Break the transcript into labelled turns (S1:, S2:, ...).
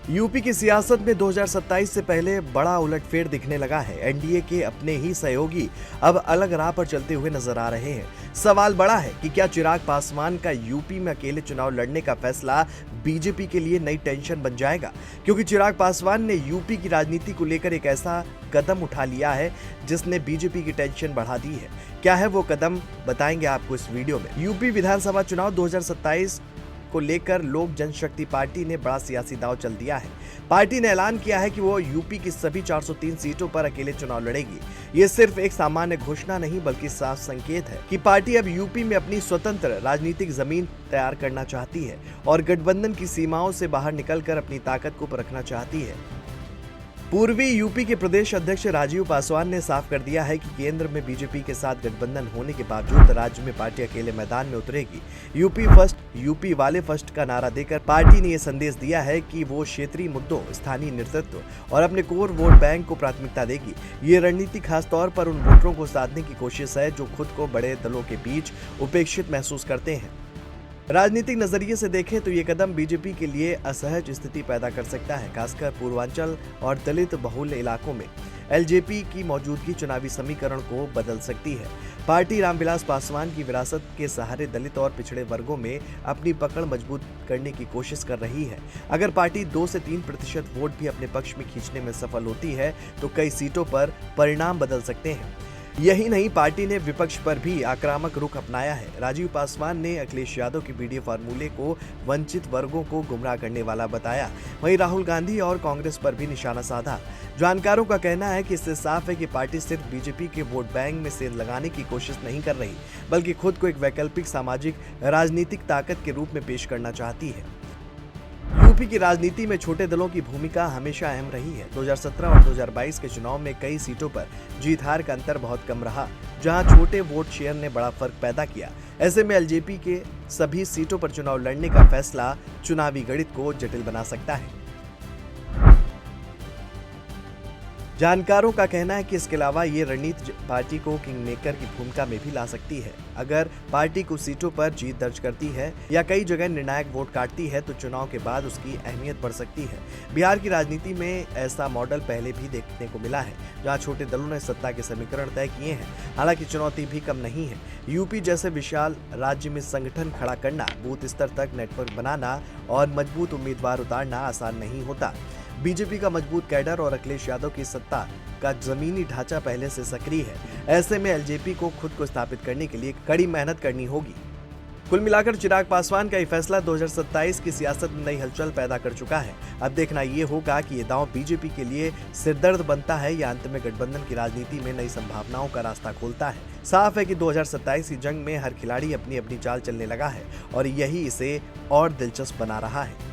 S1: UP की सियासत में 2027 से पहले बड़ा उलटफेर दिखने लगा है। एनडीए के अपने ही सहयोगी अब अलग राह पर चलते हुए नजर आ रहे हैं। सवाल बड़ा है कि क्या चिराग पासवान का यूपी में अकेले चुनाव लड़ने का फैसला बीजेपी के लिए नई टेंशन बन जाएगा, क्योंकि चिराग पासवान ने यूपी की राजनीति को लेकर एक ऐसा कदम उठा लिया है जिसने बीजेपी की टेंशन बढ़ा दी है। क्या है वो कदम, बताएंगे आपको इस वीडियो में। यूपी विधानसभा चुनाव 2027 को लेकर लोक जनशक्ति पार्टी ने बड़ा सियासी दांव चल दिया है। पार्टी ने ऐलान किया है कि वो यूपी की सभी 403 सीटों पर अकेले चुनाव लड़ेगी। ये सिर्फ एक सामान्य घोषणा नहीं बल्कि साफ संकेत है कि पार्टी अब यूपी में अपनी स्वतंत्र राजनीतिक जमीन तैयार करना चाहती है और गठबंधन की सीमाओं से बाहर निकलकर अपनी ताकत को परखना चाहती है। पूर्वी यूपी के प्रदेश अध्यक्ष राजीव पासवान ने साफ कर दिया है कि केंद्र में बीजेपी के साथ गठबंधन होने के बावजूद राज्य में पार्टी अकेले मैदान में उतरेगी। यूपी फर्स्ट, यूपी वाले फर्स्ट का नारा देकर पार्टी ने यह संदेश दिया है कि वो क्षेत्रीय मुद्दों, स्थानीय नेतृत्व और अपने कोर वोट बैंक को प्राथमिकता देगी। ये रणनीति खासतौर पर उन वोटरों को साधने की कोशिश है जो खुद को बड़े दलों के बीच उपेक्षित महसूस करते हैं। राजनीतिक नजरिए से देखें तो ये कदम बीजेपी के लिए असहज स्थिति पैदा कर सकता है, खासकर पूर्वांचल और दलित बहुल इलाकों में। एलजेपी की मौजूदगी चुनावी समीकरण को बदल सकती है। पार्टी रामविलास पासवान की विरासत के सहारे दलित और पिछड़े वर्गों में अपनी पकड़ मजबूत करने की कोशिश कर रही है। अगर पार्टी 2 से 3% वोट भी अपने पक्ष में खींचने में सफल होती है तो कई सीटों पर परिणाम बदल सकते हैं। यही नहीं, पार्टी ने विपक्ष पर भी आक्रामक रुख अपनाया है। राजीव पासवान ने अखिलेश यादव के बीडीए फार्मूले को वंचित वर्गों को गुमराह करने वाला बताया। वहीं राहुल गांधी और कांग्रेस पर भी निशाना साधा। जानकारों का कहना है कि इससे साफ है कि पार्टी सिर्फ बीजेपी के वोट बैंक में सेंध लगाने की कोशिश नहीं कर रही, बल्कि खुद को एक वैकल्पिक सामाजिक राजनीतिक ताकत के रूप में पेश करना चाहती है। यूपी की राजनीति में छोटे दलों की भूमिका हमेशा अहम रही है। 2017 और 2022 के चुनाव में कई सीटों पर जीत हार का अंतर बहुत कम रहा, जहां छोटे वोट शेयर ने बड़ा फर्क पैदा किया। ऐसे में एलजेपी के सभी सीटों पर चुनाव लड़ने का फैसला चुनावी गणित को जटिल बना सकता है। जानकारों का कहना है कि इसके अलावा ये रणनीति पार्टी को किंग मेकर की भूमिका में भी ला सकती है। अगर पार्टी कुछ सीटों पर जीत दर्ज करती है या कई जगह निर्णायक वोट काटती है तो चुनाव के बाद उसकी अहमियत बढ़ सकती है। बिहार की राजनीति में ऐसा मॉडल पहले भी देखने को मिला है, जहां छोटे दलों ने सत्ता के समीकरण तय किए हैं। हालांकि चुनौती भी कम नहीं है। यूपी जैसे विशाल राज्य में संगठन खड़ा करना, बूथ स्तर तक नेटवर्क बनाना और मजबूत उम्मीदवार उतारना आसान नहीं होता। बीजेपी का मजबूत कैडर और अखिलेश यादव की सत्ता का जमीनी ढांचा पहले से सक्रिय है। ऐसे में एलजेपी को खुद को स्थापित करने के लिए कड़ी मेहनत करनी होगी। कुल मिलाकर चिराग पासवान का ये फैसला 2027 की सियासत में नई हलचल पैदा कर चुका है। अब देखना ये होगा कि ये दांव बीजेपी के लिए सिरदर्द बनता है या अंत में गठबंधन की राजनीति में नई संभावनाओं का रास्ता खोलता है। साफ है कि 2027 की जंग में हर खिलाड़ी अपनी अपनी चाल चलने लगा है और यही इसे और दिलचस्प बना रहा है।